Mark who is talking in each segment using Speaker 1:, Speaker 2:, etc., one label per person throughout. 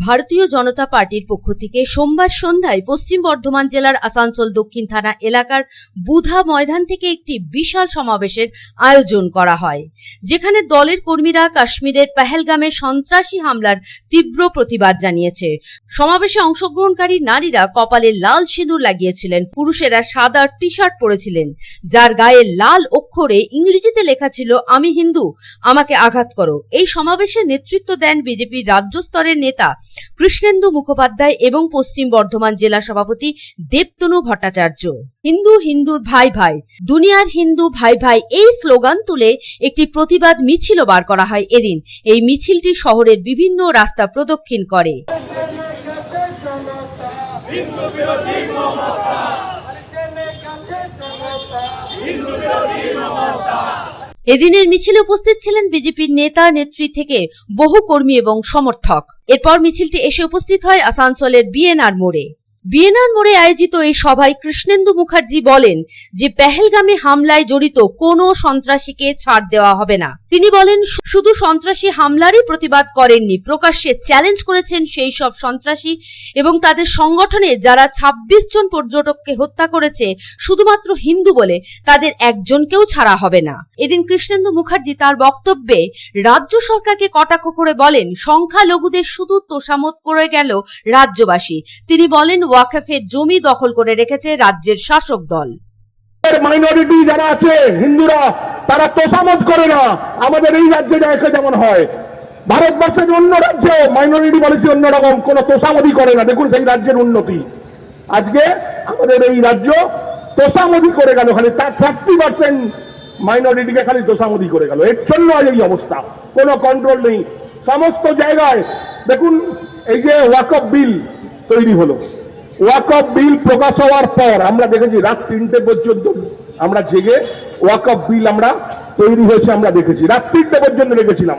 Speaker 1: ভারতীয় জনতা পার্টির পক্ষ থেকে সোমবার সন্ধ্যায় পশ্চিম বর্ধমান জেলার আসানসোল দক্ষিণ থানা এলাকার বুধা ময়দান থেকে একটি বিশাল সমাবেশের আয়োজন করা হয়, যেখানে দলের কর্মীরা কাশ্মীরের পেহেলগামে সন্ত্রাসী হামলার তীব্র প্রতিবাদ জানিয়েছে। সমাবেশে অংশগ্রহণকারী নারীরা কপালে লাল সিঁদুর লাগিয়েছিলেন, পুরুষেরা সাদা টি শার্ট পরেছিলেন, যার গায়ে লাল অক্ষরে ইংরেজিতে লেখা ছিল, আমি হিন্দু, আমাকে আঘাত করো। এই সমাবেশে নেতৃত্ব দেন বিজেপির রাজ্য স্তরের নেতা কৃষ্ণেন্দু মুখোপাধ্যায় এবং পশ্চিম বর্ধমান জেলা সভাপতি দেবতনু ভট্টাচার্য। হিন্দু হিন্দু ভাই ভাই, দুনিয়ার হিন্দু ভাই ভাই, এই স্লোগান তুলে একটি প্রতিবাদ মিছিলও বার করা হয় এদিন। এই মিছিলটি শহরের বিভিন্ন রাস্তা প্রদক্ষিণ করে। এদিনের মিছিলে উপস্থিত ছিলেন বিজেপির নেতা নেত্রী থেকে বহু কর্মী এবং সমর্থক। এরপর মিছিলটি এসে উপস্থিত হয় আসানসোলের বিএনআর মোড়ে। বিএনআর মোড়ে আয়োজিত এই সভায় কৃষ্ণেন্দু মুখার্জি বলেন যে পেহেলগামে হামলায় জড়িত কোনো সন্ত্রাসীকে ছাড় দেওয়া হবে না। তিনি বলেন, শুধু সন্ত্রাসী হামলারই প্রতিবাদ করেননি, প্রকাশ্যে চ্যালেঞ্জ করেছেন সেই সব সন্ত্রাসী এবং তাদের সংগঠনে যারা ২৬ জন পর্যটককে হত্যা করেছে শুধুমাত্র হিন্দু বলে, তাদের একজনকেও ছাড়া হবে না। এদিন কৃষ্ণেন্দু মুখার্জি তার বক্তব্যে রাজ্য সরকারকে কটাক্ষ করে বলেন, সংখ্যালঘুদের শুধু তোষামোদ করে গেল রাজ্যবাসী। তিনি বলেন, ওয়াকফের জমি দখল করে রেখেছে রাজ্যের শাসক দল।
Speaker 2: মাইনরিটি যারা আছে হিন্দুরা, তারা তোষামোদ করে না। আমাদের এই রাজ্যে দেখে যেমন হয়, ভারতবর্ষের অন্য রাজ্যে মাইনরিটি পলিসি অন্যরকম, কোন তোষামোদি করে না। দেখুন সেই রাজ্যের উন্নতি। আজকে আমাদের এই রাজ্য তোষামোদি করে গেল, খালি তার 30% মাইনরিটিকে খালি তোষামোদি করে গেল। এর জন্য এই অবস্থা, কোনো কন্ট্রোল নেই সমস্ত জায়গায়। দেখুন এই যে ওয়াকফ বিল তৈরি হলো, ওয়াকফ বিল প্রকাশ হওয়ার পর আমরা দেখেছি রাত 3টে পর্যন্ত আমরা জেগে ওয়াকফ বিল আমরা তৈরি হয়েছে আমরা দেখেছি, রাত 3টে পর্যন্ত রেখেছিলাম।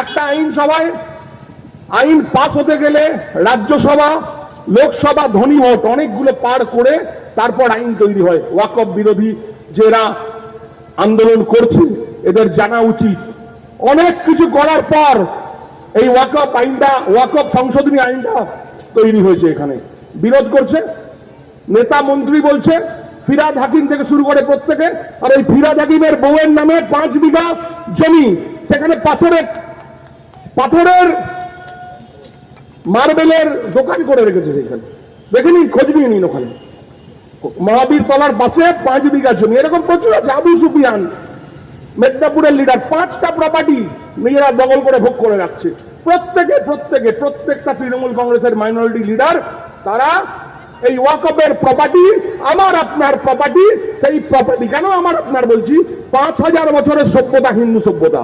Speaker 2: একটা আইনসভায় আইন পাস হতে গেলে রাজ্যসভা, লোকসভা, ধ্বনি ভোট অনেকগুলো পার করে তারপর আইন তৈরি হয়। ওয়াকফ বিরোধী যারা আন্দোলন করছে এদের জানা উচিত, অনেক কিছু করার পর এই ওয়াকফ আইনটা, ওয়াকফ সংশোধনী আইনটা তৈরি হয়েছে। এখানে বিরোধ করছে নেতা মন্ত্রী, বলছে ফিরাদ হাকিম থেকে শুরু করে প্রত্যেকে। আর ওই ফিরাদ হাকিমের বউয়ের নামে 5 বিঘা জমি, সেখানে পাথরের মার্বেলের দোকান করে রেখেছে। সেখানে দেখে নিন, খোঁজ নিয়ে নিন, ওখানে মহাবীর তলার পাশে 5 বিঘা জমি, এরকম প্রচুর আছে। আবু সুফিয়ান মেদিনীপুরের লিডার, 5টা প্রপার্টি নিজেরা দখল করে ভোগ করে রাখছে। প্রত্যেকটা তৃণমূল কংগ্রেসের মাইনরিটি লিডার, তারা এই ওয়াকফের প্রপার্টি, আমার আপনার প্রপার্টি, সেই প্রপার্টি কেন আমার আপনার বলছি, 5000 বছরের সভ্যতা, হিন্দু সভ্যতা,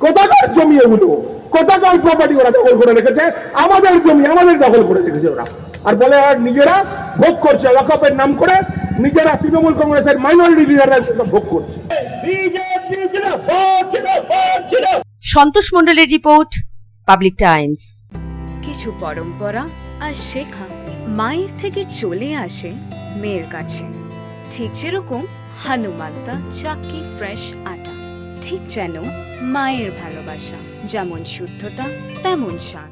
Speaker 2: কোথাকার জমি এগুলো, কোথাকার প্রপার্টি ওরা দখল করে রেখেছে, আমাদের জমি আমাদের দখল করে রেখেছে ওরা। আর বলে আর নিজেরা ভোগ করছে, ওয়াকফের নাম করে নিজেরা তৃণমূল কংগ্রেসের মাইনরিটি লিডাররা ভোগ করছে।
Speaker 1: সন্তোষ মণ্ডলের রিপোর্ট, পাবলিক টাইমস।
Speaker 3: কিছু পরম্পরা আর শেখা মায়ের থেকে চলে আসে মেয়ের কাছে, ঠিক যেরকম হনুমান্তা চাক্কি ফ্রেশ আটা, ঠিক যেন মায়ের ভালোবাসা, যেমন শুদ্ধতা তেমন স্বাদ।